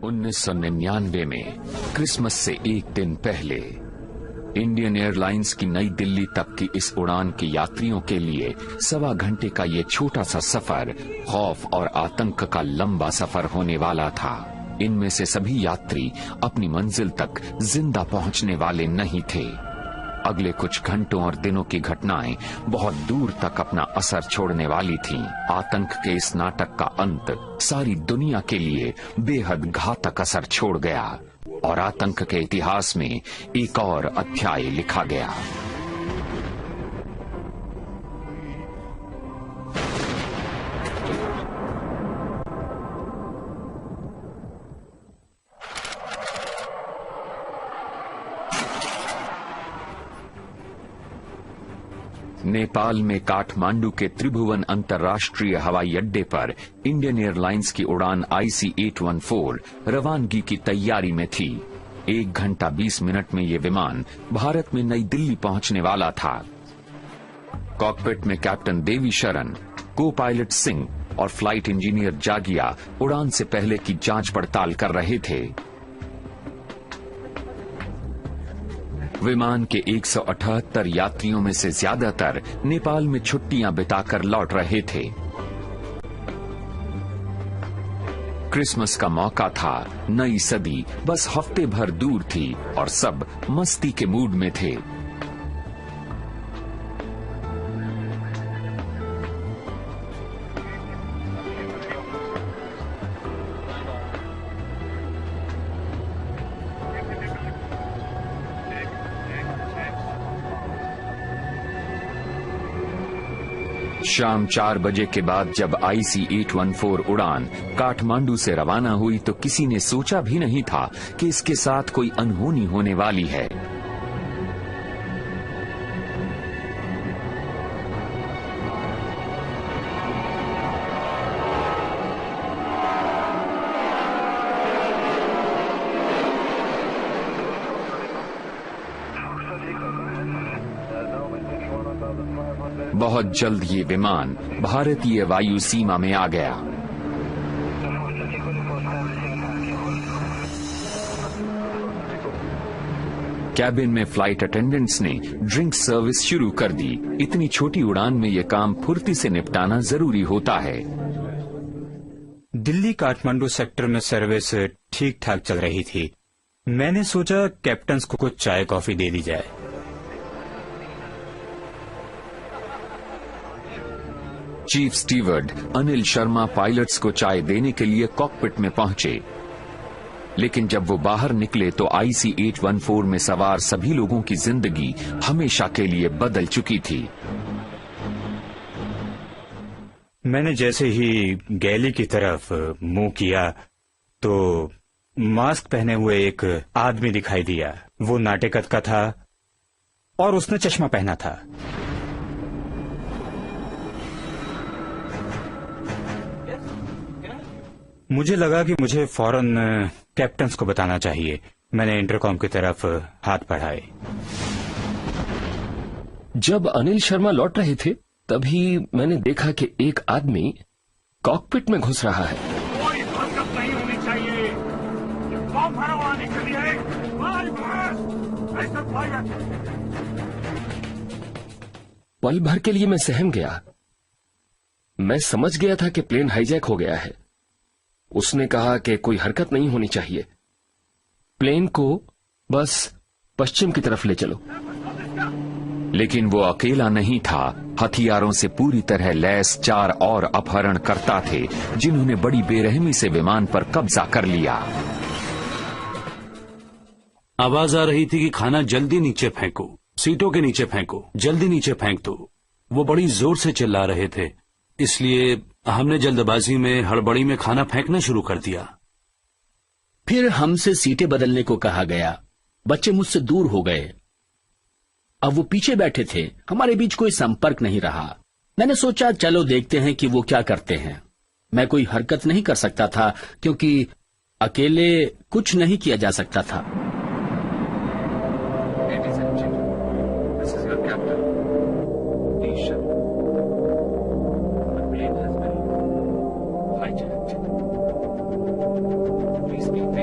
1999 में क्रिसमस से एक दिन पहले इंडियन एयरलाइंस की नई दिल्ली तक की इस उड़ान के यात्रियों के लिए 1.25 घंटे का ये छोटा सा सफर खौफ और आतंक का लंबा सफर होने वाला था। इनमें से सभी यात्री अपनी मंजिल तक जिंदा पहुंचने वाले नहीं थे। अगले कुछ घंटों और दिनों की घटनाएं बहुत दूर तक अपना असर छोड़ने वाली थीं। आतंक के इस नाटक का अंत सारी दुनिया के लिए बेहद घातक असर छोड़ गया और आतंक के इतिहास में एक और अध्याय लिखा गया। नेपाल में काठमांडू के त्रिभुवन अंतर्राष्ट्रीय हवाई अड्डे पर इंडियन एयरलाइंस की उड़ान IC-814 रवानगी की तैयारी में थी। 1 घंटा 20 मिनट में ये विमान भारत में नई दिल्ली पहुंचने वाला था। कॉकपिट में कैप्टन देवी शरण, को पायलट सिंह और फ्लाइट इंजीनियर जागिया उड़ान से पहले की जांच पड़ताल कर रहे थे। विमान के 178 यात्रियों में से ज्यादातर नेपाल में छुट्टियां बिताकर लौट रहे थे। क्रिसमस का मौका था, नई सदी बस हफ्ते भर दूर थी और सब मस्ती के मूड में थे। शाम 4 बजे के बाद जब IC-814 उड़ान काठमांडू से रवाना हुई तो किसी ने सोचा भी नहीं था कि इसके साथ कोई अनहोनी होने वाली है। बहुत जल्द ये विमान भारतीय वायु सीमा में आ गया। कैबिन में फ्लाइट अटेंडेंट्स ने ड्रिंक सर्विस शुरू कर दी। इतनी छोटी उड़ान में यह काम फुर्ती से निपटाना जरूरी होता है। दिल्ली काठमांडू सेक्टर में सर्विस ठीक ठाक चल रही थी। मैंने सोचा कैप्टन्स को कुछ चाय कॉफी दे दी जाए। Chief steward Anil Sharma pilots को चाय देने के लिए कॉकपिट में पहुंचे, लेकिन जब वो बाहर निकले तो IC-814 में सवार सभी लोगों की जिंदगी हमेशा के लिए बदल चुकी थी। मैंने जैसे ही गैली की तरफ मुंह किया तो मास्क पहने हुए एक आदमी दिखाई दिया। वो नाटेकत का था और उसने चश्मा पहना था। मुझे लगा कि मुझे फौरन कैप्टन्स को बताना चाहिए। मैंने इंटरकॉम की तरफ हाथ बढ़ाए। जब अनिल शर्मा लौट रहे थे तभी मैंने देखा कि एक आदमी कॉकपिट में घुस रहा है। कोई हरकत नहीं होनी चाहिए। ये बम भरवाने के लिए पल भर के लिए मैं सहम गया। मैं समझ गया था कि प्लेन हाईजैक हो गया है। उसने कहा कि कोई हरकत नहीं होनी चाहिए, प्लेन को बस पश्चिम की तरफ ले चलो। लेकिन वो अकेला नहीं था। हथियारों से पूरी तरह लैस 4 और अपहरणकर्ता थे जिन्होंने बड़ी बेरहमी से विमान पर कब्जा कर लिया। आवाज आ रही थी कि खाना जल्दी नीचे फेंको, सीटों के नीचे फेंको, जल्दी नीचे फेंक दो। वो बड़ी जोर से चिल्ला रहे थे, इसलिए हमने जल्दबाजी में हड़बड़ी में खाना फेंकना शुरू कर दिया। फिर हमसे सीटें बदलने को कहा गया। बच्चे मुझसे दूर हो गए। अब वो पीछे बैठे थे। हमारे बीच कोई संपर्क नहीं रहा। मैंने सोचा चलो देखते हैं कि वो क्या करते हैं। मैं कोई हरकत नहीं कर सकता था क्योंकि अकेले कुछ नहीं किया जा सकता था। Please be patient.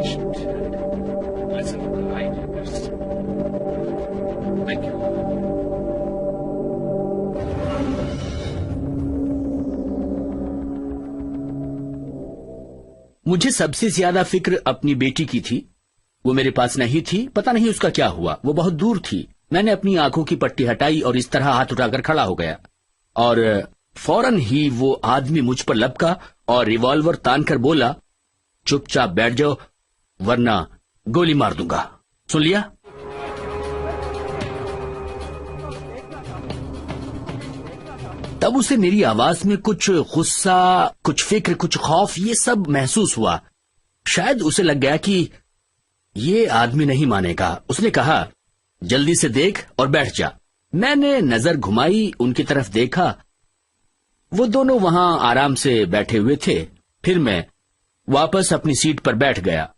मुझे सबसे ज्यादा फिक्र अपनी बेटी की थी। वो मेरे पास नहीं थी, पता नहीं उसका क्या हुआ, वो बहुत दूर थी। मैंने अपनी आंखों की पट्टी हटाई और इस तरह हाथ उठाकर खड़ा हो गया, और फौरन ही वो आदमी मुझ पर लपका और रिवॉल्वर तान कर बोला, चुपचाप बैठ जाओ वरना गोली मार दूंगा। सुन लिया? तब उसे मेरी आवाज में कुछ गुस्सा, कुछ फिक्र, कुछ खौफ, ये सब महसूस हुआ। शायद उसे लग गया कि ये आदमी नहीं मानेगा। उसने कहा, जल्दी से देख और बैठ जा। मैंने नजर घुमाई, उनकी तरफ देखा, वो दोनों वहां आराम से बैठे हुए थे। फिर मैं वापस अपनी सीट पर बैठ गया।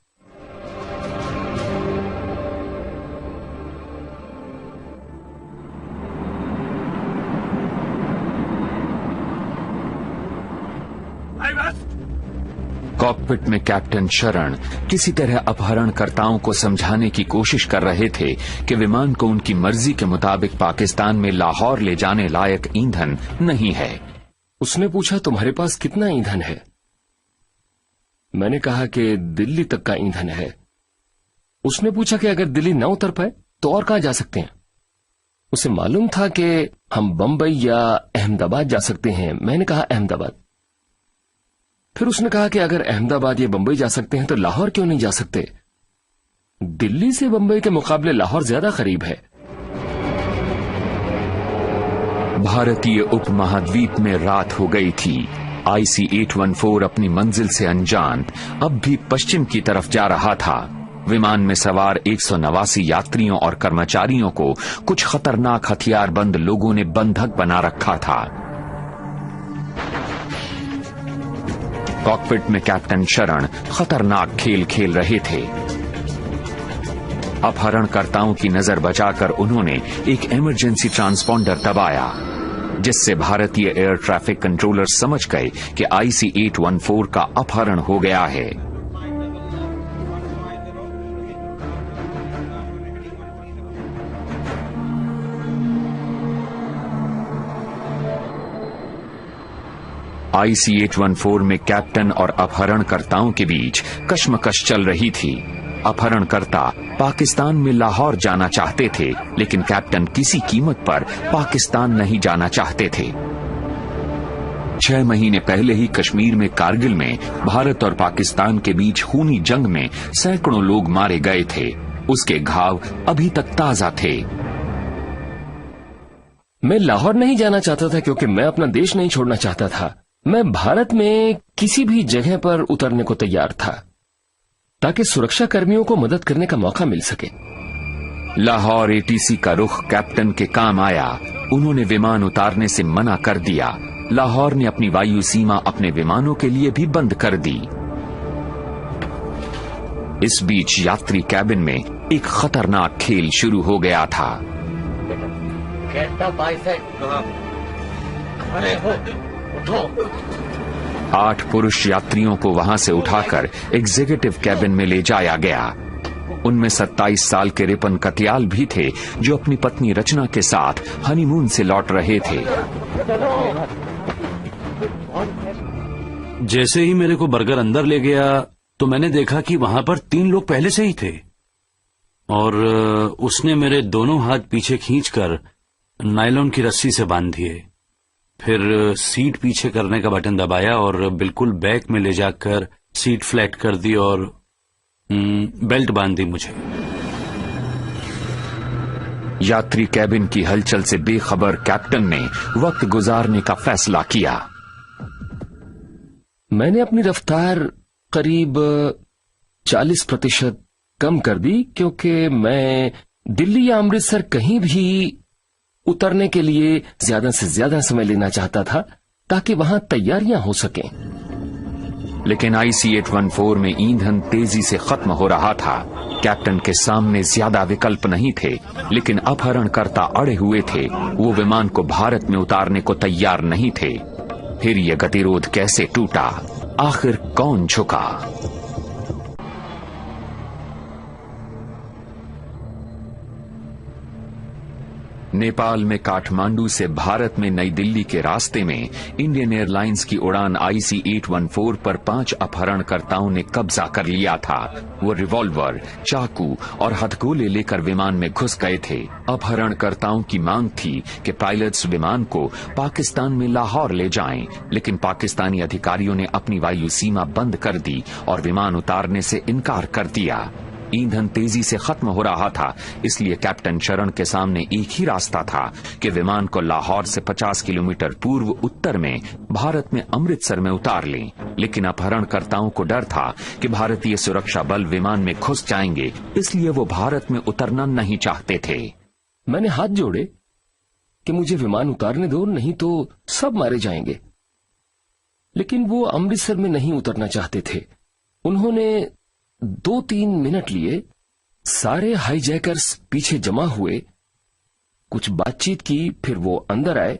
कॉकपिट में कैप्टन शरण किसी तरह अपहरणकर्ताओं को समझाने की कोशिश कर रहे थे कि विमान को उनकी मर्जी के मुताबिक पाकिस्तान में लाहौर ले जाने लायक ईंधन नहीं है। उसने पूछा, तुम्हारे पास कितना ईंधन है? मैंने कहा कि दिल्ली तक का ईंधन है। उसने पूछा कि अगर दिल्ली न उतर पाए तो और कहां जा सकते हैं? उसे मालूम था कि हम बंबई या अहमदाबाद जा सकते हैं। मैंने कहा अहमदाबाद। फिर उसने कहा कि अगर अहमदाबाद या बंबई जा सकते हैं तो लाहौर क्यों नहीं जा सकते? दिल्ली से बंबई के मुकाबले लाहौर ज्यादा करीब है। भारतीय उपमहाद्वीप में रात हो गई थी। IC-814 अपनी मंजिल से अनजान अब भी पश्चिम की तरफ जा रहा था। विमान में सवार 189 यात्रियों और कर्मचारियों को कुछ खतरनाक हथियारबंद लोगों ने बंधक बना रखा था। कॉकपिट में कैप्टन शरण खतरनाक खेल खेल रहे थे। अपहरणकर्ताओं की नजर बचाकर उन्होंने एक इमरजेंसी ट्रांसपॉन्डर दबाया, जिससे भारतीय एयर ट्रैफिक कंट्रोलर समझ गए कि IC-814 का अपहरण हो गया है। IC-814 में कैप्टन और अपहरणकर्ताओं के बीच कश्मकश चल रही थी। अपहरणकर्ता पाकिस्तान में लाहौर जाना चाहते थे, लेकिन कैप्टन किसी कीमत पर पाकिस्तान नहीं जाना चाहते थे। 6 महीने पहले ही कश्मीर में कारगिल में भारत और पाकिस्तान के बीच खूनी जंग में सैकड़ों लोग मारे गए थे। उसके घाव अभी तक ताजा थे। मैं लाहौर नहीं जाना चाहता था क्योंकि मैं अपना देश नहीं छोड़ना चाहता था। मैं भारत में किसी भी जगह पर उतरने को तैयार था ताकि सुरक्षा कर्मियों को मदद करने का मौका मिल सके। लाहौर ATC का रुख कैप्टन के काम आया। उन्होंने विमान उतारने से मना कर दिया। लाहौर ने अपनी वायु सीमा अपने विमानों के लिए भी बंद कर दी। इस बीच यात्री कैबिन में एक खतरनाक खेल शुरू हो गया था। 8 पुरुष यात्रियों को वहां से उठाकर एग्जीक्यूटिव कैबिन में ले जाया गया। उनमें 27 साल के रिपन कतियाल भी थे, जो अपनी पत्नी रचना के साथ हनीमून से लौट रहे थे। जैसे ही मेरे को बर्गर अंदर ले गया तो मैंने देखा कि वहां पर 3 लोग पहले से ही थे, और उसने मेरे दोनों हाथ पीछे खींचकर नायलॉन की रस्सी से बांध दिए। फिर सीट पीछे करने का बटन दबाया और बिल्कुल बैक में ले जाकर सीट फ्लैट कर दी और बेल्ट बांध दी मुझे। यात्री कैबिन की हलचल से बेखबर कैप्टन ने वक्त गुजारने का फैसला किया। मैंने अपनी रफ्तार करीब 40% कम कर दी, क्योंकि मैं दिल्ली या अमृतसर कहीं भी उतरने के लिए ज्यादा से ज्यादा समय लेना चाहता था ताकि वहां तैयारियां हो सकें। लेकिन IC-814 में ईंधन तेजी से खत्म हो रहा था। कैप्टन के सामने ज्यादा विकल्प नहीं थे, लेकिन अपहरणकर्ता अड़े हुए थे। वो विमान को भारत में उतारने को तैयार नहीं थे। फिर यह गतिरोध कैसे टूटा? आखिर कौन झुका? नेपाल में काठमांडू से भारत में नई दिल्ली के रास्ते में इंडियन एयरलाइंस की उड़ान IC-814 पर 5 अपहरणकर्ताओं ने कब्जा कर लिया था। वो रिवॉल्वर, चाकू और हथगोले लेकर विमान में घुस गए थे। अपहरणकर्ताओं की मांग थी कि पायलट्स विमान को पाकिस्तान में लाहौर ले जाएं, लेकिन पाकिस्तानी अधिकारियों ने अपनी वायु सीमा बंद कर दी और विमान उतारने से इनकार कर दिया। ईंधन तेजी से खत्म हो रहा था, इसलिए कैप्टन शरण के सामने एक ही रास्ता था कि विमान को लाहौर से 50 किलोमीटर पूर्व उत्तर में भारत में अमृतसर में उतार लें। लेकिन अपहरणकर्ताओं को डर था कि भारतीय सुरक्षा बल विमान में घुस जाएंगे, इसलिए वो भारत में उतरना नहीं चाहते थे। मैंने हाथ जोड़े कि मुझे विमान उतारने दो, नहीं तो सब मारे जाएंगे। लेकिन वो अमृतसर में नहीं उतरना चाहते थे। उन्होंने 2-3 मिनट लिए, सारे हाईजैकर्स पीछे जमा हुए, कुछ बातचीत की, फिर वो अंदर आए।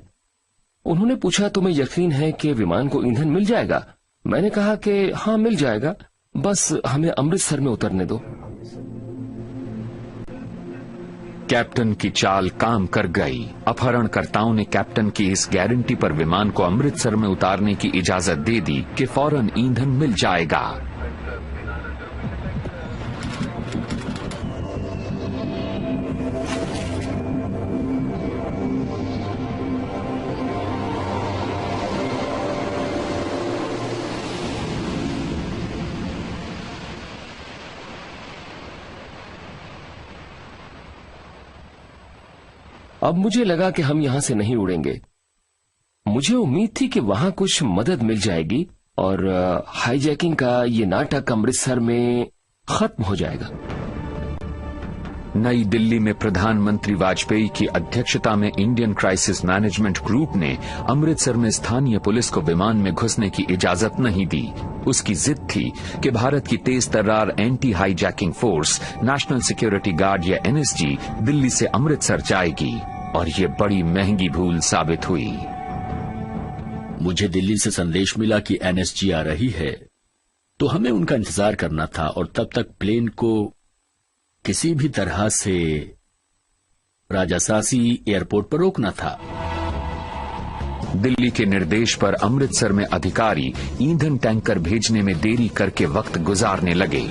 उन्होंने पूछा, तुम्हें यकीन है कि विमान को ईंधन मिल जाएगा? मैंने कहा कि हाँ मिल जाएगा, बस हमें अमृतसर में उतरने दो। कैप्टन की चाल काम कर गई। अपहरणकर्ताओं ने कैप्टन की इस गारंटी पर विमान को अमृतसर में उतारने की इजाजत दे दी कि फौरन ईंधन मिल जाएगा। अब मुझे लगा कि हम यहां से नहीं उड़ेंगे। मुझे उम्मीद थी कि वहां कुछ मदद मिल जाएगी और हाईजैकिंग का ये नाटक अमृतसर में खत्म हो जाएगा। नई दिल्ली में प्रधानमंत्री वाजपेयी की अध्यक्षता में इंडियन क्राइसिस मैनेजमेंट ग्रुप ने अमृतसर में स्थानीय पुलिस को विमान में घुसने की इजाजत नहीं दी। उसकी जिद थी कि भारत की तेज तर्रार anti hijacking force, national security guard या NSG दिल्ली से अमृतसर जाएगी, और ये बड़ी महंगी भूल साबित हुई। मुझे दिल्ली से संदेश मिला कि NSG आ रही है, तो हमें उनका इंतजार करना था और तब तक प्लेन को किसी भी तरह से राजासासी एयरपोर्ट पर रोकना था। दिल्ली के निर्देश पर अमृतसर में अधिकारी ईंधन टैंकर भेजने में देरी करके वक्त गुजारने लगे।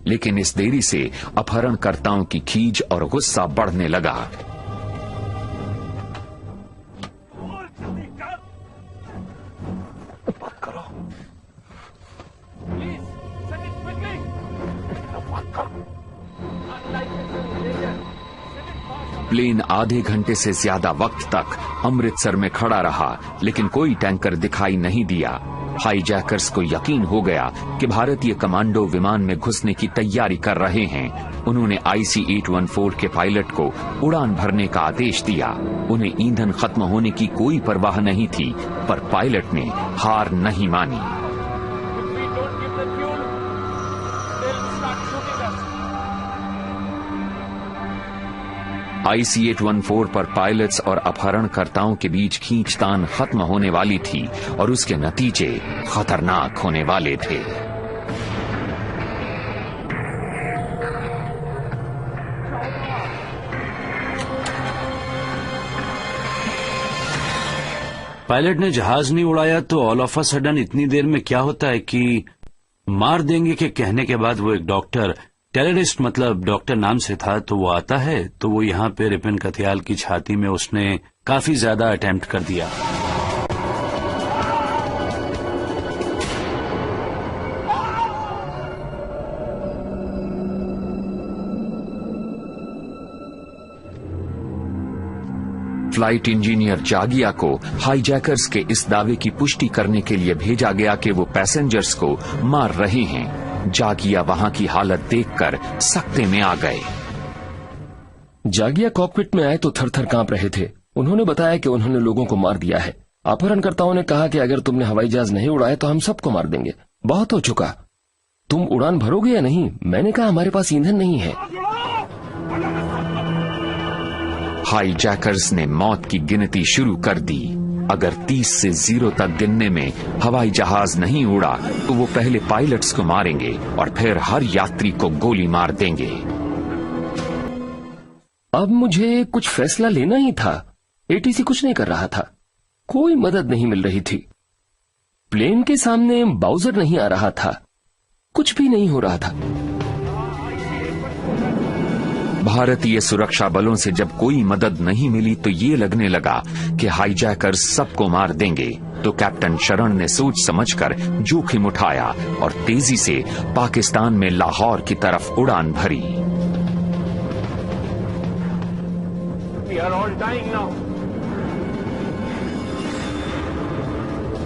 लेकिन इस देरी से अपहरणकर्ताओं की खीज और गुस्सा बढ़ने लगा। प्लेन आधे घंटे से ज्यादा वक्त तक अमृतसर में खड़ा रहा, लेकिन कोई टैंकर दिखाई नहीं दिया। हाईजैकर्स को यकीन हो गया कि भारतीय कमांडो विमान में घुसने की तैयारी कर रहे हैं। उन्होंने IC-814 के पायलट को उड़ान भरने का आदेश दिया। उन्हें ईंधन खत्म होने की कोई परवाह नहीं थी, पर पायलट ने हार नहीं मानी। IC-814 पर पायलट्स और अपहरणकर्ताओं के बीच खींचतान खत्म होने वाली थी और उसके नतीजे खतरनाक होने वाले थे। पायलट ने जहाज नहीं उड़ाया तो ऑल ऑफ अ सडन इतनी देर में क्या होता है कि मार देंगे के कहने के बाद वो एक डॉक्टर, टेररिस्ट मतलब डॉक्टर नाम से था, तो वो आता है, तो वो यहाँ पे रिपन कथियाल की छाती में उसने काफी ज्यादा अटेम्प्ट कर दिया। फ्लाइट इंजीनियर जागिया को हाईजैकर्स के इस दावे की पुष्टि करने के लिए भेजा गया कि वो पैसेंजर्स को मार रहे हैं। जागिया वहां की हालत देखकर सकते में आ गए। जागिया कॉकपिट में आए तो थर-थर कांप रहे थे। उन्होंने बताया कि उन्होंने लोगों को मार दिया है। अपहरणकर्ताओं ने कहा कि अगर तुमने हवाई जहाज नहीं उड़ाया तो हम सबको मार देंगे। बहुत हो चुका, तुम उड़ान भरोगे या नहीं? मैंने कहा हमारे पास ईंधन नहीं है। हाईजैकर्स ने मौत की गिनती शुरू कर दी। अगर 30 से 0 तक गिनने में हवाई जहाज नहीं उड़ा तो वो पहले पायलट्स को मारेंगे और फिर हर यात्री को गोली मार देंगे। अब मुझे कुछ फैसला लेना ही था। एटीसी कुछ नहीं कर रहा था, कोई मदद नहीं मिल रही थी। प्लेन के सामने बाउजर नहीं आ रहा था, कुछ भी नहीं हो रहा था। भारतीय सुरक्षा बलों से जब कोई मदद नहीं मिली तो ये लगने लगा कि हाईजैकर्स सबको मार देंगे। तो कैप्टन शरण ने सोच समझकर जोखिम उठाया और तेजी से पाकिस्तान में लाहौर की तरफ उड़ान भरी। We are all dying now.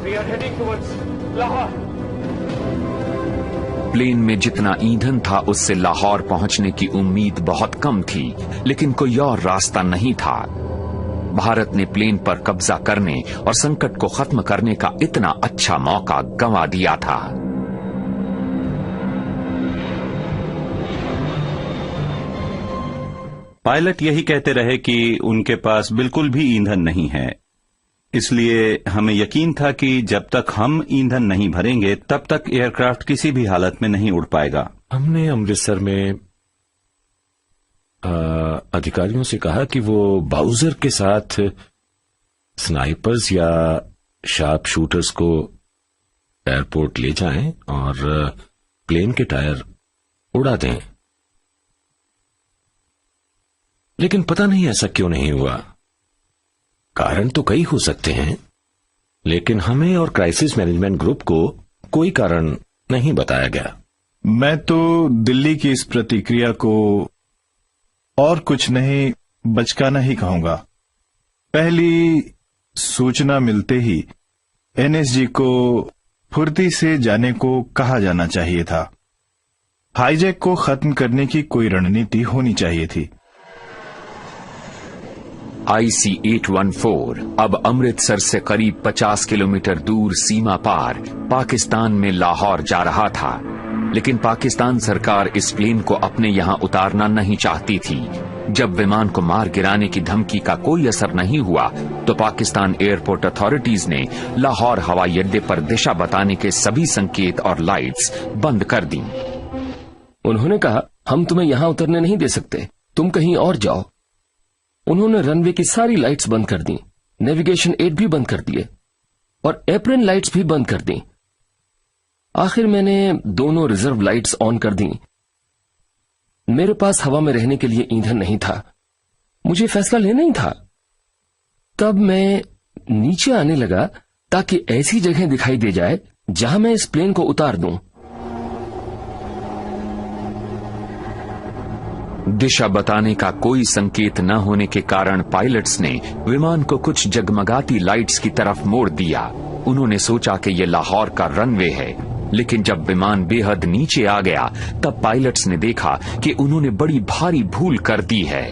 We are heading towards Lahore. Plane में जितना ईंधन था उससे लाहौर पहुंचने की उम्मीद बहुत कम थी, लेकिन कोई और रास्ता नहीं था। भारत ने प्लेन पर कब्जा करने और संकट को खत्म करने का इतना अच्छा मौका गंवा दिया था। पायलट यही कहते रहे कि उनके पास बिल्कुल भी ईंधन नहीं है, इसलिए हमें यकीन था कि जब तक हम ईंधन नहीं भरेंगे तब तक एयरक्राफ्ट किसी भी हालत में नहीं उड़ पाएगा। हमने अमृतसर में अधिकारियों से कहा कि वो बाउजर के साथ स्नाइपर्स या शार्प शूटर्स को एयरपोर्ट ले जाएं और प्लेन के टायर उड़ा दें, लेकिन पता नहीं ऐसा क्यों नहीं हुआ। कारण तो कई हो सकते हैं, लेकिन हमें और क्राइसिस मैनेजमेंट ग्रुप को कोई कारण नहीं बताया गया। मैं तो दिल्ली की इस प्रतिक्रिया को और कुछ नहीं बचकाना ही कहूंगा। पहली सूचना मिलते ही एनएसजी को फुर्ती से जाने को कहा जाना चाहिए था। हाईजैक को खत्म करने की कोई रणनीति होनी चाहिए थी। IC-814 अब अमृतसर से करीब 50 किलोमीटर दूर सीमा पार पाकिस्तान में लाहौर जा रहा था, लेकिन पाकिस्तान सरकार इस प्लेन को अपने यहां उतारना नहीं चाहती थी। जब विमान को मार गिराने की धमकी का कोई असर नहीं हुआ तो पाकिस्तान एयरपोर्ट अथॉरिटीज ने लाहौर हवाई अड्डे पर दिशा बताने के सभी संकेत और लाइट्स बंद कर दी। उन्होंने कहा, हम तुम्हें यहां उतरने नहीं दे सकते, तुम कहीं और जाओ। उन्होंने रनवे की सारी लाइट्स बंद कर दी, नेविगेशन एड भी बंद कर दिए और एप्रन लाइट्स भी बंद कर दी। आखिर मैंने दोनों रिजर्व लाइट्स ऑन कर दी। मेरे पास हवा में रहने के लिए ईंधन नहीं था, मुझे फैसला लेना ही था। तब मैं नीचे आने लगा ताकि ऐसी जगह दिखाई दे जाए जहां मैं इस प्लेन को उतार दूं। दिशा बताने का कोई संकेत न होने के कारण पायलट्स ने विमान को कुछ जगमगाती लाइट्स की तरफ मोड़ दिया। उन्होंने सोचा कि यह लाहौर का रनवे है, लेकिन जब विमान बेहद नीचे आ गया तब पायलट्स ने देखा कि उन्होंने बड़ी भारी भूल कर दी है।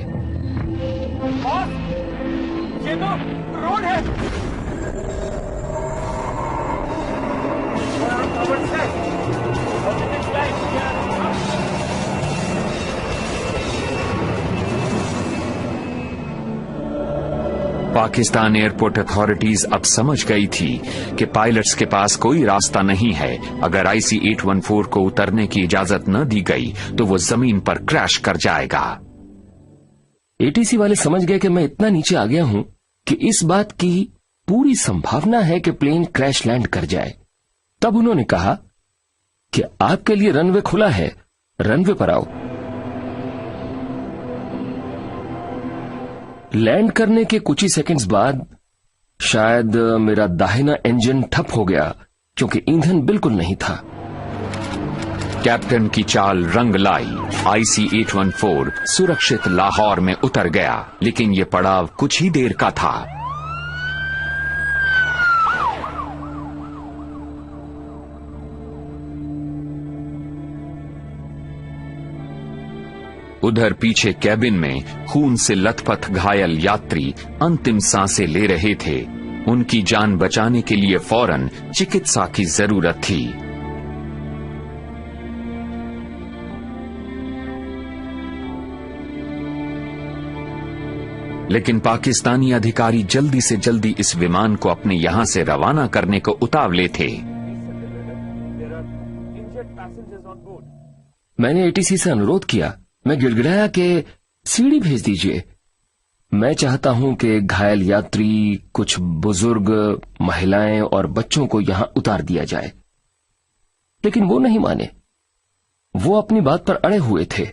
ये तो रोड है। पाकिस्तान एयरपोर्ट अथॉरिटीज अब समझ गई थी कि पायलट्स के पास कोई रास्ता नहीं है। अगर IC-814 को उतरने की इजाजत न दी गई तो वो जमीन पर क्रैश कर जाएगा। एटीसी वाले समझ गए कि मैं इतना नीचे आ गया हूं कि इस बात की पूरी संभावना है कि प्लेन क्रैश लैंड कर जाए। तब उन्होंने कहा कि आपके लिए रनवे खुला है, रनवे पर आओ। लैंड करने के कुछ ही सेकंड्स बाद शायद मेरा दाहिना इंजन ठप हो गया क्योंकि ईंधन बिल्कुल नहीं था। कैप्टन की चाल रंग लाई। IC-814 सुरक्षित लाहौर में उतर गया, लेकिन यह पड़ाव कुछ ही देर का था। उधर पीछे कैबिन में खून से लथपथ घायल यात्री अंतिम सांसें ले रहे थे। उनकी जान बचाने के लिए फौरन चिकित्सा की जरूरत थी। लेकिन पाकिस्तानी अधिकारी जल्दी से जल्दी इस विमान को अपने यहां से रवाना करने को उतावले थे। मैंने एटीसी से अनुरोध किया, मैं गिड़गिड़ाया कि सीढ़ी भेज दीजिए। मैं चाहता हूं कि घायल यात्री, कुछ बुजुर्ग, महिलाएं और बच्चों को यहां उतार दिया जाए, लेकिन वो नहीं माने। वो अपनी बात पर अड़े हुए थे।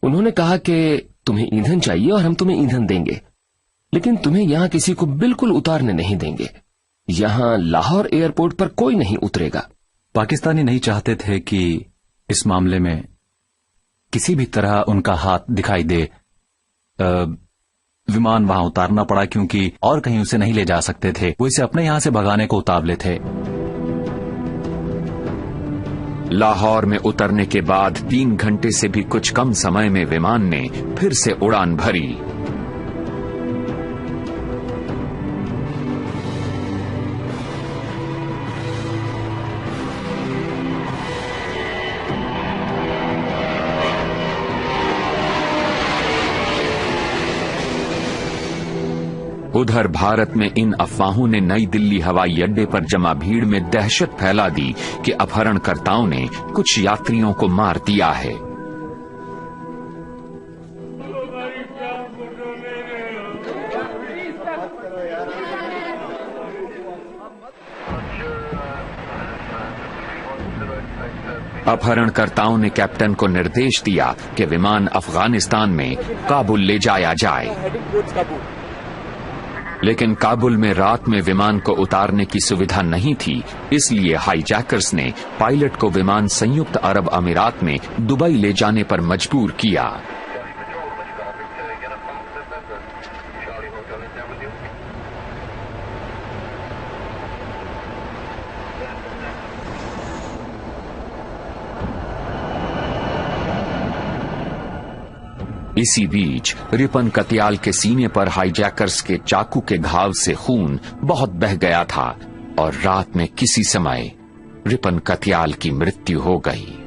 उन्होंने कहा कि तुम्हें ईंधन चाहिए और हम तुम्हें ईंधन देंगे, लेकिन तुम्हें यहां किसी को बिल्कुल उतारने नहीं देंगे। यहां लाहौर एयरपोर्ट पर कोई नहीं उतरेगा। पाकिस्तानी नहीं चाहते थे कि इस मामले में किसी भी तरह उनका हाथ दिखाई दे। विमान वहां उतारना पड़ा क्योंकि और कहीं उसे नहीं ले जा सकते थे। वो इसे अपने यहां से भगाने को उतावले थे। लाहौर में उतरने के बाद 3 घंटे से भी कुछ कम समय में विमान ने फिर से उड़ान भरी। उधर भारत में इन अफवाहों ने नई दिल्ली हवाई अड्डे पर जमा भीड़ में दहशत फैला दी कि अपहरणकर्ताओं ने कुछ यात्रियों को मार दिया है। अपहरणकर्ताओं ने कैप्टन को निर्देश दिया कि विमान अफगानिस्तान में काबुल ले जाया जाए, लेकिन काबुल में रात में विमान को उतारने की सुविधा नहीं थी। इसलिए हाईजैकर्स ने पायलट को विमान संयुक्त अरब अमीरात में दुबई ले जाने पर मजबूर किया। इसी बीच रिपन कतियाल के सीने पर हाईजैकर्स के चाकू के घाव से खून बहुत बह गया था और रात में किसी समय रिपन कतियाल की मृत्यु हो गई।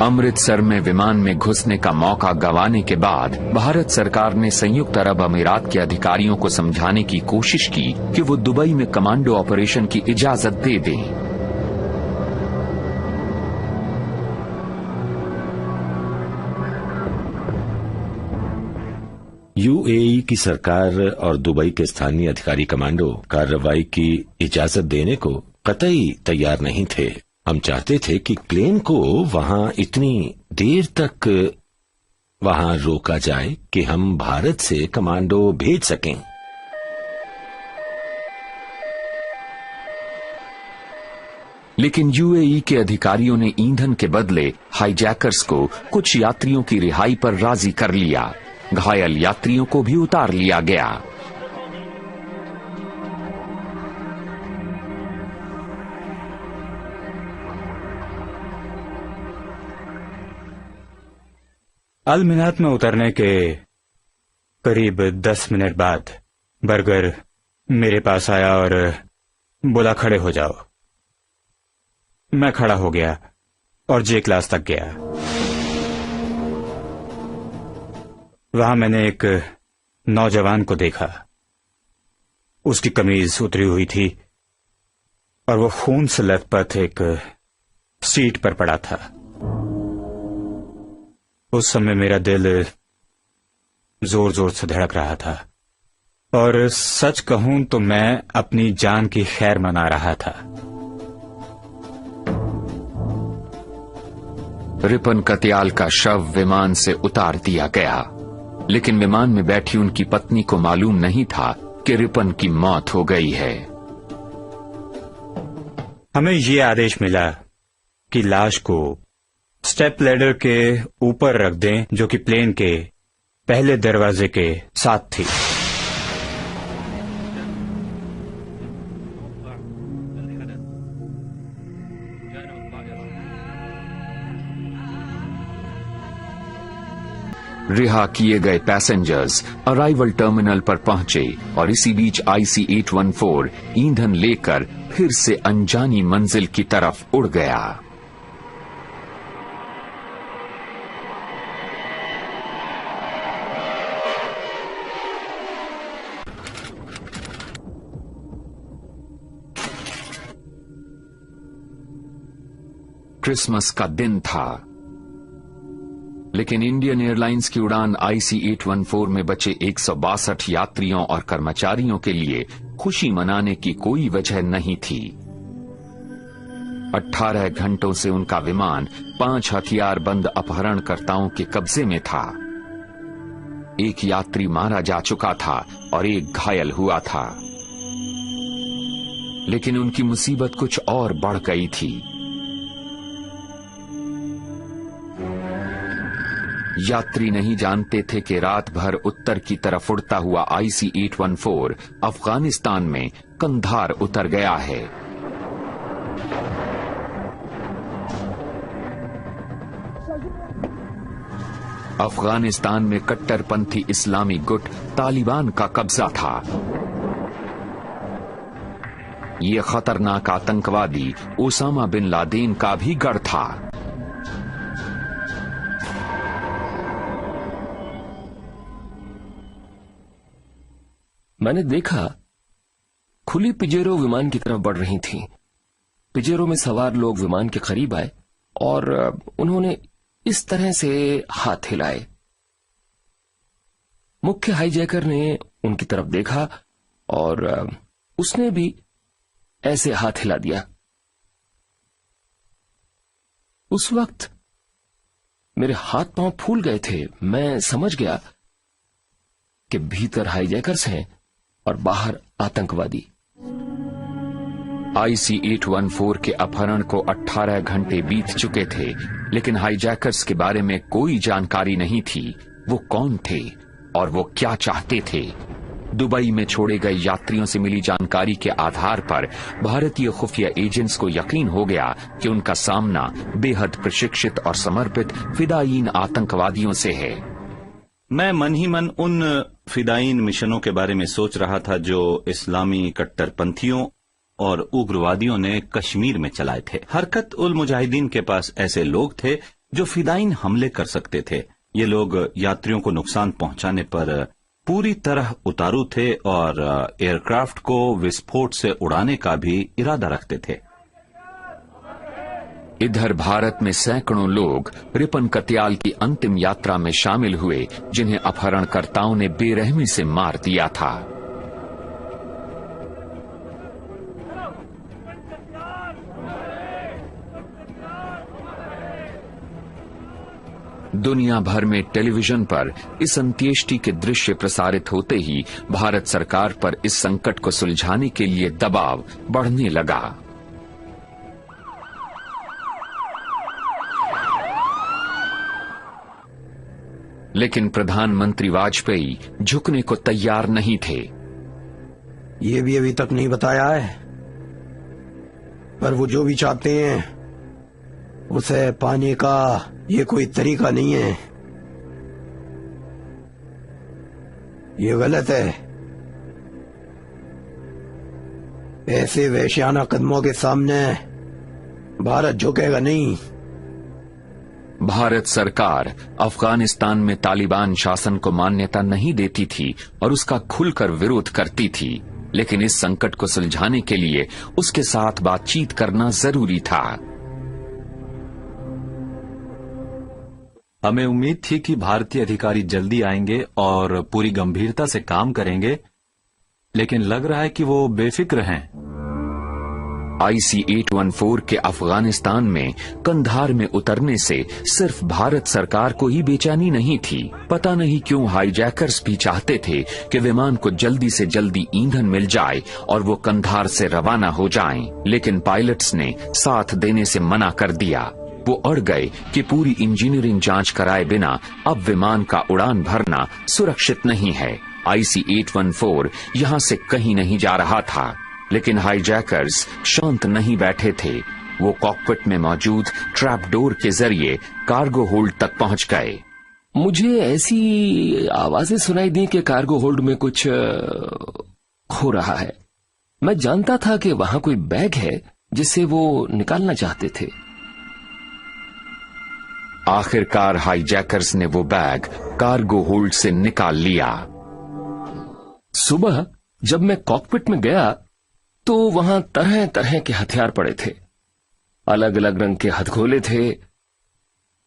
अमृतसर में विमान में घुसने का मौका गंवाने के बाद भारत सरकार ने संयुक्त अरब अमीरात के अधिकारियों को समझाने की कोशिश की कि वो दुबई में कमांडो ऑपरेशन की इजाजत दे दें। यूएई की सरकार और दुबई के स्थानीय अधिकारी कमांडो कार्रवाई की इजाजत देने को कतई तैयार नहीं थे। हम चाहते थे कि प्लेन को वहां इतनी देर तक वहां रोका जाए कि हम भारत से कमांडो भेज सकें। लेकिन यूएई के अधिकारियों ने ईंधन के बदले हाईजैकर्स को कुछ यात्रियों की रिहाई पर राजी कर लिया। घायल यात्रियों को भी उतार लिया गया। अल मिनात में उतरने के करीब 10 मिनट बाद बर्गर मेरे पास आया और बोला, खड़े हो जाओ। मैं खड़ा हो गया और जे क्लास तक गया। वहां मैंने एक नौजवान को देखा। उसकी कमीज उतरी हुई थी और वो खून से लथपथ एक सीट पर पड़ा था। उस समय मेरा दिल जोर जोर से धड़क रहा था और सच कहूं तो मैं अपनी जान की खैर मना रहा था। रिपन कतियाल का शव विमान से उतार दिया गया, लेकिन विमान में बैठी उनकी पत्नी को मालूम नहीं था कि रिपन की मौत हो गई है। हमें ये आदेश मिला कि लाश को स्टेप लैडर के ऊपर रख दें, जो कि प्लेन के पहले दरवाजे के साथ थी। रिहा किए गए पैसेंजर्स अराइवल टर्मिनल पर पहुंचे और इसी बीच IC-814 ईंधन लेकर फिर से अनजानी मंजिल की तरफ उड़ गया। क्रिसमस का दिन था, लेकिन इंडियन एयरलाइंस की उड़ान IC-814 में बचे 162 यात्रियों और कर्मचारियों के लिए खुशी मनाने की कोई वजह नहीं थी। 18 घंटों से उनका विमान 5 हथियारबंद अपहरणकर्ताओं के कब्जे में था। एक यात्री मारा जा चुका था और एक घायल हुआ था, लेकिन उनकी मुसीबत कुछ और बढ़ गई थी। यात्री नहीं जानते थे कि रात भर उत्तर की तरफ उड़ता हुआ IC-814 अफगानिस्तान में कंधार उतर गया है। अफगानिस्तान में कट्टरपंथी इस्लामी गुट तालिबान का कब्जा था। ये खतरनाक आतंकवादी ओसामा बिन लादेन का भी गढ़ था। मैंने देखा खुली पिजेरो विमान की तरफ बढ़ रही थीं। पिजेरो में सवार लोग विमान के करीब आए और उन्होंने इस तरह से हाथ हिलाए। मुख्य हाईजैकर ने उनकी तरफ देखा और उसने भी ऐसे हाथ हिला दिया। उस वक्त मेरे हाथ पांव फूल गए थे। मैं समझ गया कि भीतर हाईजैकर्स हैं और बाहर आतंकवादी। IC-814 के अपहरण को 18 घंटे बीत चुके थे, लेकिन हाईजैकर्स के बारे में कोई जानकारी नहीं थी। वो कौन थे और वो क्या चाहते थे? दुबई में छोड़े गए यात्रियों से मिली जानकारी के आधार पर भारतीय खुफिया एजेंट्स को यकीन हो गया कि उनका सामना बेहद प्रशिक्षित और समर्पित फिदायीन आतंकवादियों से है। मैं मन ही मन उन फिदायीन मिशनों के बारे में सोच रहा था जो इस्लामी कट्टरपंथियों और उग्रवादियों ने कश्मीर में चलाए थे। हरकत उल मुजाहिदीन के पास ऐसे लोग थे जो फिदायीन हमले कर सकते थे। ये लोग यात्रियों को नुकसान पहुंचाने पर पूरी तरह उतारू थे और एयरक्राफ्ट को विस्फोट से उड़ाने का भी इरादा रखते थे। इधर भारत में सैकड़ों लोग रिपन कत्याल की अंतिम यात्रा में शामिल हुए, जिन्हें अपहरणकर्ताओं ने बेरहमी से मार दिया था। दुनिया भर में टेलीविजन पर इस अंत्येष्टि के दृश्य प्रसारित होते ही भारत सरकार पर इस संकट को सुलझाने के लिए दबाव बढ़ने लगा। लेकिन प्रधानमंत्री वाजपेयी झुकने को तैयार नहीं थे। ये भी अभी तक नहीं बताया है, पर वो जो भी चाहते हैं उसे पाने का ये कोई तरीका नहीं है। ये गलत है। ऐसे वैश्याना कदमों के सामने भारत झुकेगा नहीं। भारत सरकार अफगानिस्तान में तालिबान शासन को मान्यता नहीं देती थी और उसका खुलकर विरोध करती थी, लेकिन इस संकट को सुलझाने के लिए उसके साथ बातचीत करना जरूरी था। हमें उम्मीद थी कि भारतीय अधिकारी जल्दी आएंगे और पूरी गंभीरता से काम करेंगे, लेकिन लग रहा है कि वो बेफिक्र हैं। IC-814 के अफगानिस्तान में कंधार में उतरने से सिर्फ भारत सरकार को ही बेचैनी नहीं थी। पता नहीं क्यों हाईजैकर्स भी चाहते थे कि विमान को जल्दी से जल्दी ईंधन मिल जाए और वो कंधार से रवाना हो जाएं, लेकिन पायलट्स ने साथ देने से मना कर दिया। वो अड़ गए कि पूरी इंजीनियरिंग जांच कराए बिना अब विमान का उड़ान भरना सुरक्षित नहीं है। IC-814 यहां से कहीं नहीं जा रहा था, लेकिन हाईजैकर्स शांत नहीं बैठे थे। वो कॉकपिट में मौजूद ट्रैप डोर के जरिए कार्गो होल्ड तक पहुंच गए। मुझे ऐसी आवाजें सुनाई दी कि कार्गो होल्ड में कुछ हो रहा है। मैं जानता था कि वहां कोई बैग है जिसे वो निकालना चाहते थे। आखिरकार हाईजैकर्स ने वो बैग कार्गो होल्ड से निकाल लिया। सुबह जब मैं कॉकपिट में गया तो वहां तरह तरह के हथियार पड़े थे। अलग अलग रंग के हथगोले थे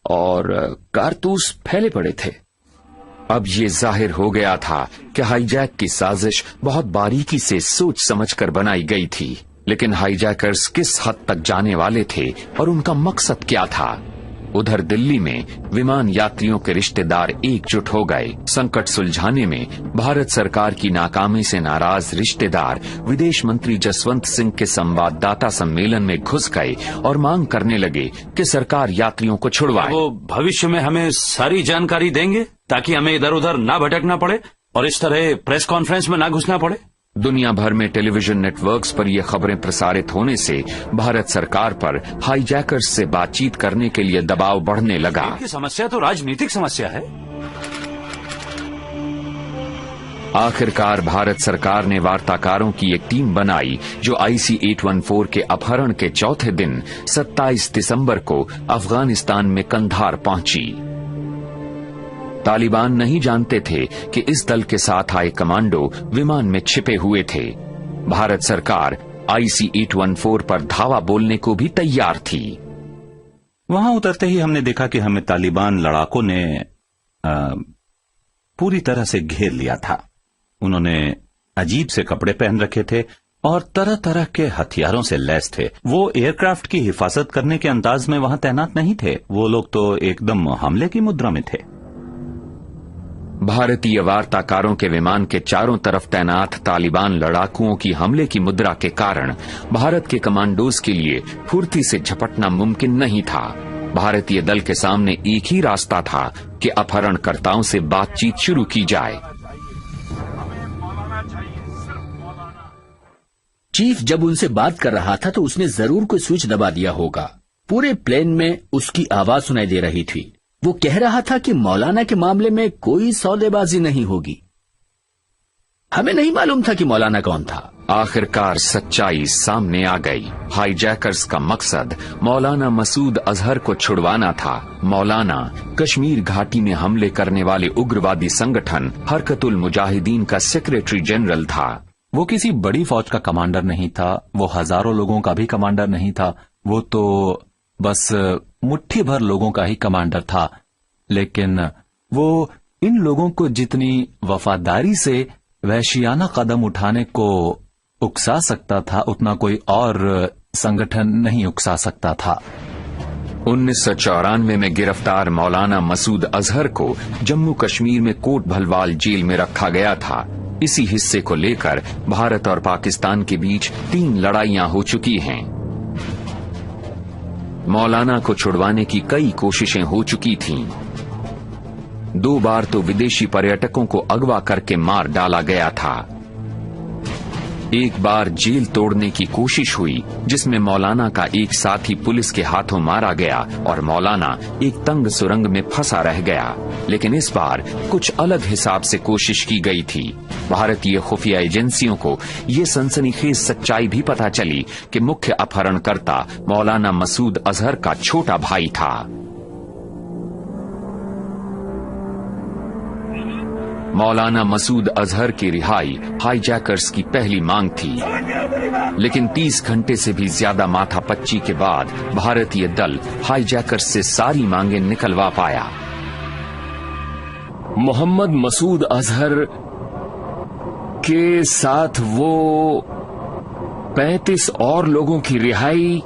और कारतूस फैले पड़े थे। अब ये जाहिर हो गया था कि हाईजैक की साजिश बहुत बारीकी से सोच समझकर बनाई गई थी। लेकिन हाईजैकर्स किस हद तक जाने वाले थे और उनका मकसद क्या था? उधर दिल्ली में विमान यात्रियों के रिश्तेदार एकजुट हो गए। संकट सुलझाने में भारत सरकार की नाकामी से नाराज रिश्तेदार विदेश मंत्री जसवंत सिंह के संवाददाता सम्मेलन में घुस गए और मांग करने लगे कि सरकार यात्रियों को छुड़वाए। वो भविष्य में हमें सारी जानकारी देंगे ताकि हमें इधर उधर ना भटकना पड़े और इस तरह प्रेस कॉन्फ्रेंस में ना घुसना पड़े। दुनिया भर में टेलीविजन नेटवर्क्स पर ये खबरें प्रसारित होने से भारत सरकार पर हाईजैकर्स से बातचीत करने के लिए दबाव बढ़ने लगा। इनकी समस्या तो राजनीतिक समस्या है। आखिरकार भारत सरकार ने वार्ताकारों की एक टीम बनाई जो IC-814 के अपहरण के चौथे दिन 27 दिसंबर को अफगानिस्तान में कंधार पहुंची। तालिबान नहीं जानते थे कि इस दल के साथ आए कमांडो विमान में छिपे हुए थे। भारत सरकार IC-814 पर धावा बोलने को भी तैयार थी। वहां उतरते ही हमने देखा कि हमें तालिबान लड़ाकों ने पूरी तरह से घेर लिया था। उन्होंने अजीब से कपड़े पहन रखे थे और तरह तरह के हथियारों से लैस थे। वो एयरक्राफ्ट की हिफाजत करने के अंदाज में वहां तैनात नहीं थे। वो लोग तो एकदम हमले की मुद्रा में थे। भारतीय वार्ताकारों के विमान के चारों तरफ तैनात तालिबान लड़ाकुओं की हमले की मुद्रा के कारण भारत के कमांडोज के लिए फुर्ती से झपटना मुमकिन नहीं था। भारतीय दल के सामने एक ही रास्ता था कि अपहरणकर्ताओं से बातचीत शुरू की जाए। चीफ जब उनसे बात कर रहा था तो उसने जरूर कोई स्विच दबा दिया होगा। पूरे प्लेन में उसकी आवाज सुनाई दे रही थी। वो कह रहा था कि मौलाना के मामले में कोई सौदेबाजी नहीं होगी। हमें नहीं मालूम था कि मौलाना कौन था। आखिरकार सच्चाई सामने आ गई। हाईजैकर्स का मकसद मौलाना मसूद अजहर को छुड़वाना था। मौलाना कश्मीर घाटी में हमले करने वाले उग्रवादी संगठन हरकतुल मुजाहिदीन का सेक्रेटरी जनरल था। वो किसी बड़ी फौज का कमांडर नहीं था। वो हजारों लोगों का भी कमांडर नहीं था। वो तो बस मुट्ठी भर लोगों का ही कमांडर था। लेकिन वो इन लोगों को जितनी वफादारी से वहशियाना कदम उठाने को उकसा सकता था उतना कोई और संगठन नहीं उकसा सकता था। 1994 में गिरफ्तार मौलाना मसूद अजहर को जम्मू कश्मीर में कोट भलवाल जेल में रखा गया था। इसी हिस्से को लेकर भारत और पाकिस्तान के बीच 3 लड़ाइयां हो चुकी हैं। मौलाना को छुड़वाने की कई कोशिशें हो चुकी थीं। 2 बार तो विदेशी पर्यटकों को अगवा करके मार डाला गया था। एक बार जेल तोड़ने की कोशिश हुई जिसमें मौलाना का एक साथी पुलिस के हाथों मारा गया और मौलाना एक तंग सुरंग में फंसा रह गया। लेकिन इस बार कुछ अलग हिसाब से कोशिश की गई थी। भारतीय खुफिया एजेंसियों को ये सनसनीखेज सच्चाई भी पता चली कि मुख्य अपहरणकर्ता मौलाना मसूद अजहर का छोटा भाई था। मौलाना मसूद अजहर की रिहाई हाईजैकर्स की पहली मांग थी। लेकिन 30 घंटे से भी ज्यादा माथापच्ची के बाद भारतीय दल हाईजैकर्स से सारी मांगें निकलवा पाया। मोहम्मद मसूद अजहर के साथ वो 35 और लोगों की रिहाई,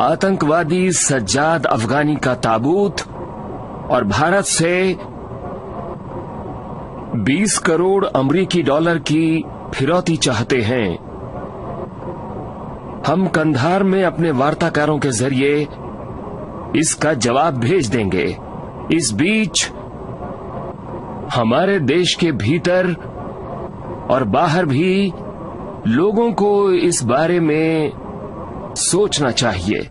आतंकवादी सज्जाद अफगानी का ताबूत और भारत से 20 करोड़ अमरीकी डॉलर की फिरौती चाहते हैं। हम कंधार में अपने वार्ताकारों के जरिए इसका जवाब भेज देंगे। इस बीच हमारे देश के भीतर और बाहर भी लोगों को इस बारे में सोचना चाहिए।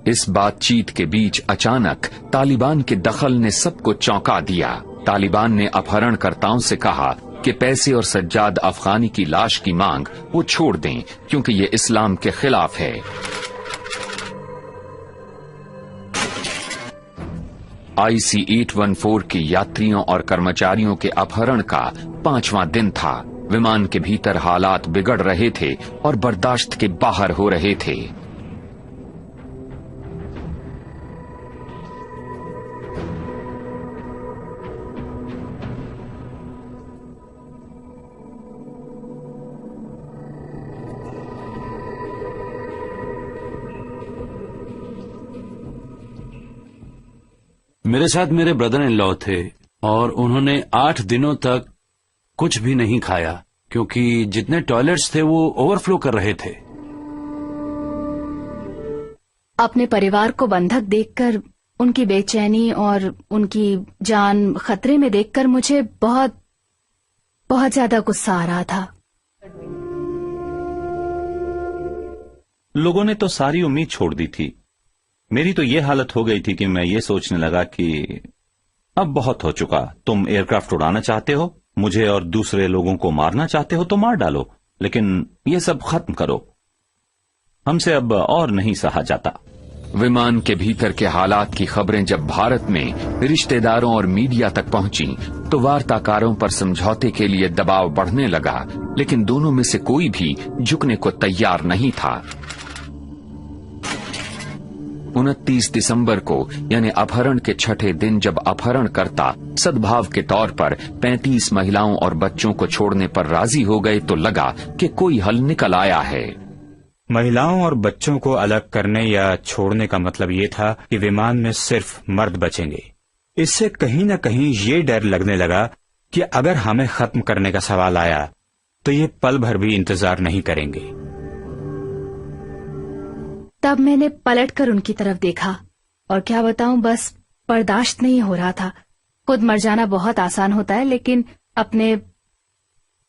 इस बातचीत के बीच अचानक तालिबान के दखल ने सबको चौंका दिया। तालिबान ने अपहरणकर्ताओं से कहा कि पैसे और सज्जाद अफगानी की लाश की मांग वो छोड़ दें क्योंकि ये इस्लाम के खिलाफ है। IC-814 के यात्रियों और कर्मचारियों के अपहरण का 5वां दिन था। विमान के भीतर हालात बिगड़ रहे थे और बर्दाश्त के बाहर हो रहे थे। मेरे साथ मेरे ब्रदर इन लॉ थे और उन्होंने 8 दिनों तक कुछ भी नहीं खाया क्योंकि जितने टॉयलेट्स थे वो ओवरफ्लो कर रहे थे। अपने परिवार को बंधक देखकर, उनकी बेचैनी और उनकी जान खतरे में देखकर मुझे बहुत बहुत ज्यादा गुस्सा आ रहा था। लोगों ने तो सारी उम्मीद छोड़ दी थी। मेरी तो ये हालत हो गई थी कि मैं ये सोचने लगा कि अब बहुत हो चुका। तुम एयरक्राफ्ट उड़ाना चाहते हो, मुझे और दूसरे लोगों को मारना चाहते हो तो मार डालो, लेकिन ये सब खत्म करो। हमसे अब और नहीं सहा जाता। विमान के भीतर के हालात की खबरें जब भारत में रिश्तेदारों और मीडिया तक पहुंची तो वार्ताकारों पर समझौते के लिए दबाव बढ़ने लगा, लेकिन दोनों में से कोई भी झुकने को तैयार नहीं था। 29 दिसंबर को यानी अपहरण के छठे दिन जब अपहरणकर्ता सद्भाव के तौर पर 35 महिलाओं और बच्चों को छोड़ने पर राजी हो गए तो लगा कि कोई हल निकल आया है। महिलाओं और बच्चों को अलग करने या छोड़ने का मतलब ये था कि विमान में सिर्फ मर्द बचेंगे। इससे कहीं न कहीं ये डर लगने लगा कि अगर हमें खत्म करने का सवाल आया तो ये पल भर भी इंतजार नहीं करेंगे। तब मैंने पलटकर उनकी तरफ देखा और क्या बताऊं, बस बर्दाश्त नहीं हो रहा था। खुद मर जाना बहुत आसान होता है, लेकिन अपने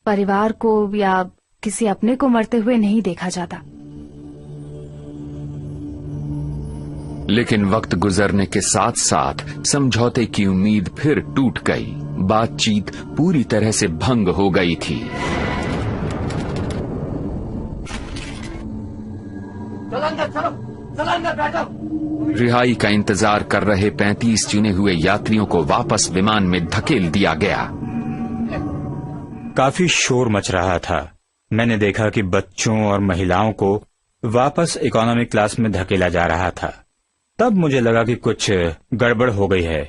परिवार को या किसी अपने को मरते हुए नहीं देखा जाता। लेकिन वक्त गुजरने के साथ साथ समझौते की उम्मीद फिर टूट गई। बातचीत पूरी तरह से भंग हो गई थी। रिहाई का इंतजार कर रहे 35 चुने हुए यात्रियों को वापस विमान में धकेल दिया गया। काफी शोर मच रहा था। मैंने देखा कि बच्चों और महिलाओं को वापस इकोनॉमी क्लास में धकेला जा रहा था। तब मुझे लगा कि कुछ गड़बड़ हो गई है।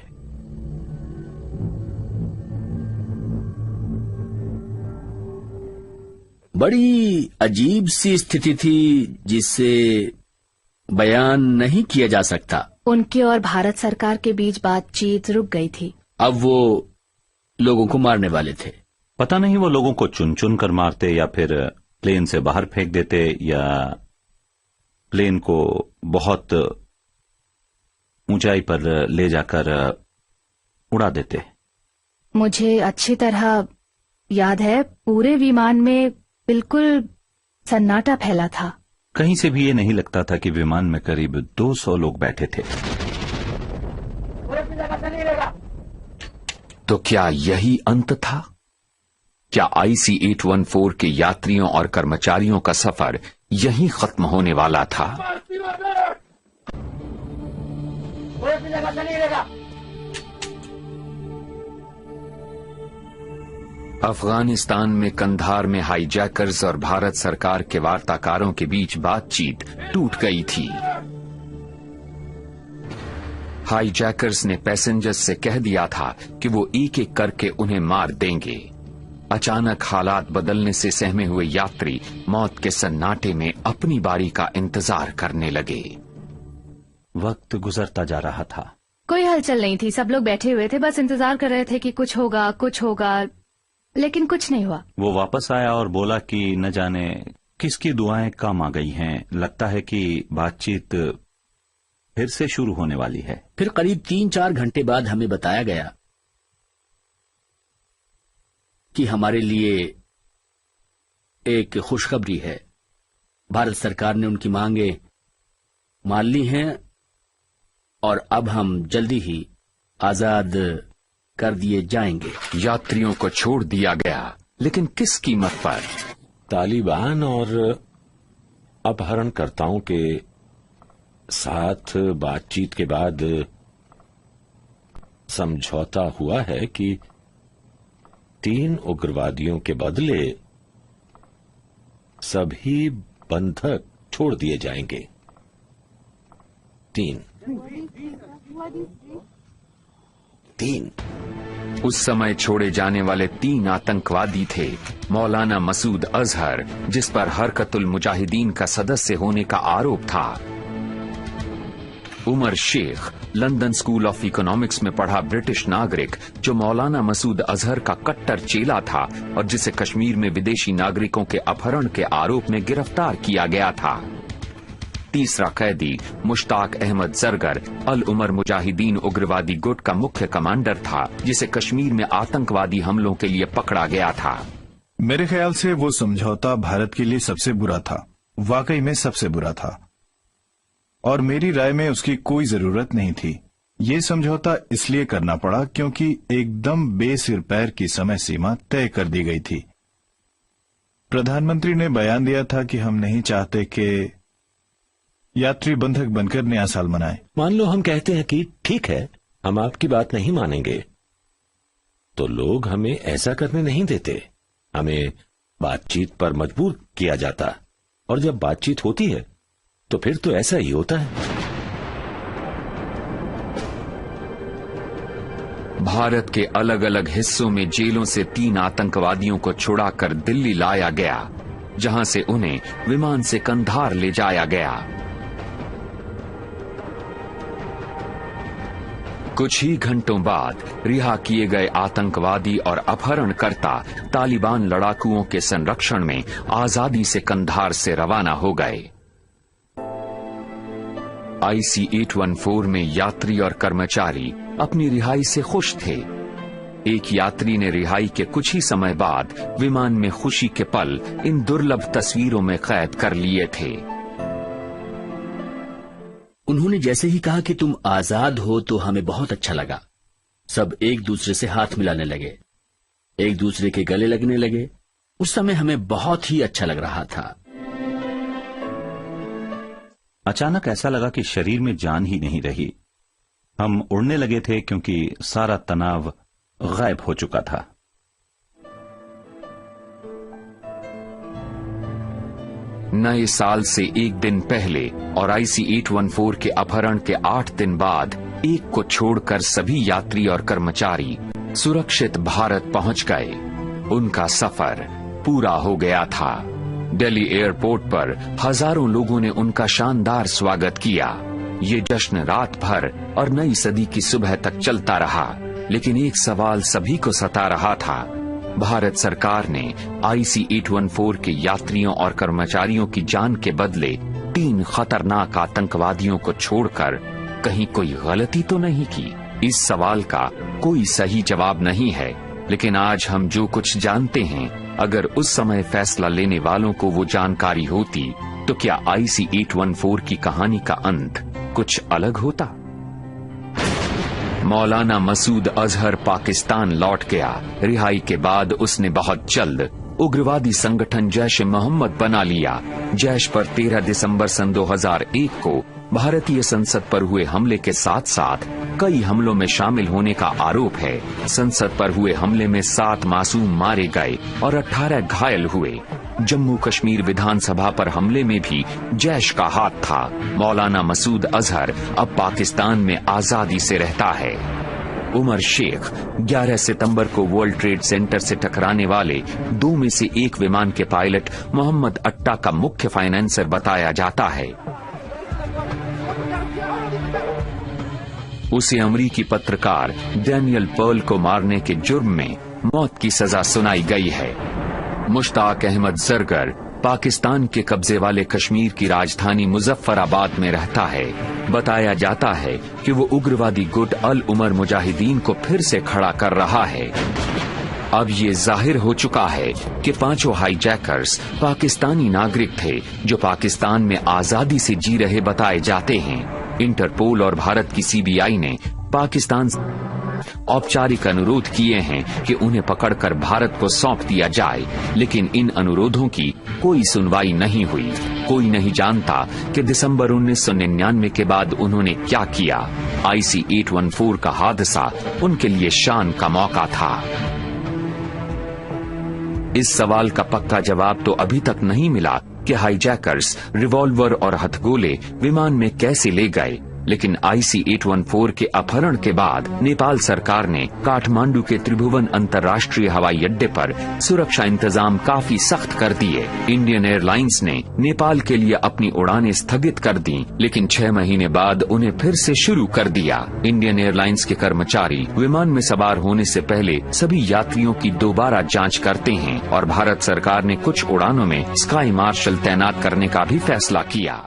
बड़ी अजीब सी स्थिति थी जिसे बयान नहीं किया जा सकता। उनके और भारत सरकार के बीच बातचीत रुक गई थी। अब वो लोगों को मारने वाले थे। पता नहीं वो लोगों को चुन चुन कर मारते या फिर प्लेन से बाहर फेंक देते या प्लेन को बहुत ऊंचाई पर ले जाकर उड़ा देते। मुझे अच्छी तरह याद है, पूरे विमान में बिल्कुल सन्नाटा फैला था। कहीं से भी ये नहीं लगता था कि विमान में करीब 200 लोग बैठे थे। तो क्या यही अंत था? क्या IC-814 के यात्रियों और कर्मचारियों का सफर यहीं खत्म होने वाला था? अफगानिस्तान में कंधार में हाईजैकर्स और भारत सरकार के वार्ताकारों के बीच बातचीत टूट गई थी। हाईजैकर्स ने पैसेंजर्स से कह दिया था कि वो एक एक करके उन्हें मार देंगे। अचानक हालात बदलने से सहमे हुए यात्री मौत के सन्नाटे में अपनी बारी का इंतजार करने लगे। वक्त गुजरता जा रहा था। कोई हलचल नहीं थी। सब लोग बैठे हुए थे, बस इंतजार कर रहे थे कि कुछ होगा, लेकिन कुछ नहीं हुआ। वो वापस आया और बोला कि न जाने किसकी दुआएं काम आ गई हैं। लगता है कि बातचीत फिर से शुरू होने वाली है। फिर करीब 3-4 घंटे बाद हमें बताया गया कि हमारे लिए एक खुशखबरी है। भारत सरकार ने उनकी मांगे मान ली हैं और अब हम जल्दी ही आजाद कर दिए जाएंगे। यात्रियों को छोड़ दिया गया, लेकिन किस कीमत पर? तालिबान और अपहरणकर्ताओं के साथ बातचीत के बाद समझौता हुआ है कि 3 उग्रवादियों के बदले सभी बंधक छोड़ दिए जाएंगे। 3 उस समय छोड़े जाने वाले 3 आतंकवादी थे मौलाना मसूद अजहर, जिस पर हरकतुल मुजाहिदीन का सदस्य होने का आरोप था, उमर शेख, लंदन स्कूल ऑफ इकोनॉमिक्स में पढ़ा ब्रिटिश नागरिक जो मौलाना मसूद अजहर का कट्टर चेला था और जिसे कश्मीर में विदेशी नागरिकों के अपहरण के आरोप में गिरफ्तार किया गया था। तीसरा कैदी मुश्ताक अहमद जरगर अल उमर मुजाहिदीन उग्रवादी गुट का मुख्य कमांडर था, जिसे कश्मीर में आतंकवादी हमलों के लिए पकड़ा गया था। मेरे ख्याल से वो समझौता भारत के लिए सबसे बुरा था, वाकई में सबसे बुरा था, और मेरी राय में उसकी कोई जरूरत नहीं थी। ये समझौता इसलिए करना पड़ा क्योंकि एकदम बेसिर पैर की समय सीमा तय कर दी गई थी। प्रधानमंत्री ने बयान दिया था कि हम नहीं चाहते कि यात्री बंधक बनकर नया साल मनाएं। मान लो हम कहते हैं कि ठीक है, हम आपकी बात नहीं मानेंगे, तो लोग हमें ऐसा करने नहीं देते। हमें बातचीत पर मजबूर किया जाता, और जब बातचीत होती है तो फिर तो ऐसा ही होता है। भारत के अलग अलग हिस्सों में जेलों से 3 आतंकवादियों को छुड़ाकर दिल्ली लाया गया, जहां से उन्हें विमान से कंधार ले जाया गया। कुछ ही घंटों बाद रिहा किए गए आतंकवादी और अपहरणकर्ता तालिबान लड़ाकुओं के संरक्षण में आजादी से कंधार से रवाना हो गए। IC-814 में यात्री और कर्मचारी अपनी रिहाई से खुश थे। एक यात्री ने रिहाई के कुछ ही समय बाद विमान में खुशी के पल इन दुर्लभ तस्वीरों में कैद कर लिए थे। उन्होंने जैसे ही कहा कि तुम आजाद हो तो हमें बहुत अच्छा लगा। सब एक दूसरे से हाथ मिलाने लगे, एक दूसरे के गले लगने लगे। उस समय हमें बहुत ही अच्छा लग रहा था। अचानक ऐसा लगा कि शरीर में जान ही नहीं रही। हम उड़ने लगे थे क्योंकि सारा तनाव गायब हो चुका था। नए साल से एक दिन पहले और IC-814 के अपहरण के 8 दिन बाद एक को छोड़कर सभी यात्री और कर्मचारी सुरक्षित भारत पहुंच गए। उनका सफर पूरा हो गया था। दिल्ली एयरपोर्ट पर हजारों लोगों ने उनका शानदार स्वागत किया। ये जश्न रात भर और नई सदी की सुबह तक चलता रहा, लेकिन एक सवाल सभी को सता रहा था। भारत सरकार ने IC-814 के यात्रियों और कर्मचारियों की जान के बदले 3 खतरनाक आतंकवादियों को छोड़कर कहीं कोई गलती तो नहीं की? इस सवाल का कोई सही जवाब नहीं है, लेकिन आज हम जो कुछ जानते हैं, अगर उस समय फैसला लेने वालों को वो जानकारी होती तो क्या IC-814 की कहानी का अंत कुछ अलग होता? मौलाना मसूद अजहर पाकिस्तान लौट गया। रिहाई के बाद उसने बहुत जल्द उग्रवादी संगठन जैश ए मोहम्मद बना लिया। जैश पर 13 दिसंबर सन 2001 को भारतीय संसद पर हुए हमले के साथ साथ कई हमलों में शामिल होने का आरोप है। संसद पर हुए हमले में 7 मासूम मारे गए और 18 घायल हुए। जम्मू कश्मीर विधानसभा पर हमले में भी जैश का हाथ था। मौलाना मसूद अजहर अब पाकिस्तान में आजादी से रहता है। उमर शेख 11 सितंबर को वर्ल्ड ट्रेड सेंटर से टकराने वाले 2 में से एक विमान के पायलट मोहम्मद अट्टा का मुख्य फाइनेंसर बताया जाता है। उसे अमरीकी पत्रकार डैनियल पर्ल को मारने के जुर्म में मौत की सजा सुनाई गई है। मुश्ताक अहमद जरगर पाकिस्तान के कब्जे वाले कश्मीर की राजधानी मुजफ्फराबाद में रहता है। बताया जाता है कि वो उग्रवादी गुट अल उमर मुजाहिदीन को फिर से खड़ा कर रहा है। अब ये जाहिर हो चुका है कि 5 हाईजैकर्स पाकिस्तानी नागरिक थे जो पाकिस्तान में आजादी से जी रहे बताए जाते हैं। इंटरपोल और भारत की सीबीआई ने पाकिस्तान से औपचारिक अनुरोध किए हैं कि उन्हें पकड़कर भारत को सौंप दिया जाए, लेकिन इन अनुरोधों की कोई सुनवाई नहीं हुई। कोई नहीं जानता कि दिसंबर 1999 के बाद उन्होंने क्या किया। IC-814 का हादसा उनके लिए शान का मौका था। इस सवाल का पक्का जवाब तो अभी तक नहीं मिला कि हाईजैकर्स रिवॉल्वर और हथगोले विमान में कैसे ले गए, लेकिन IC-814 के अपहरण के बाद नेपाल सरकार ने काठमांडू के त्रिभुवन अंतर्राष्ट्रीय हवाई अड्डे पर सुरक्षा इंतजाम काफी सख्त कर दिए। इंडियन एयरलाइंस ने नेपाल के लिए अपनी उड़ानें स्थगित कर दी, लेकिन 6 महीने बाद उन्हें फिर से शुरू कर दिया। इंडियन एयरलाइंस के कर्मचारी विमान में सवार होने से पहले सभी यात्रियों की दोबारा जांच करते हैं और भारत सरकार ने कुछ उड़ानों में स्काई मार्शल तैनात करने का भी फैसला किया।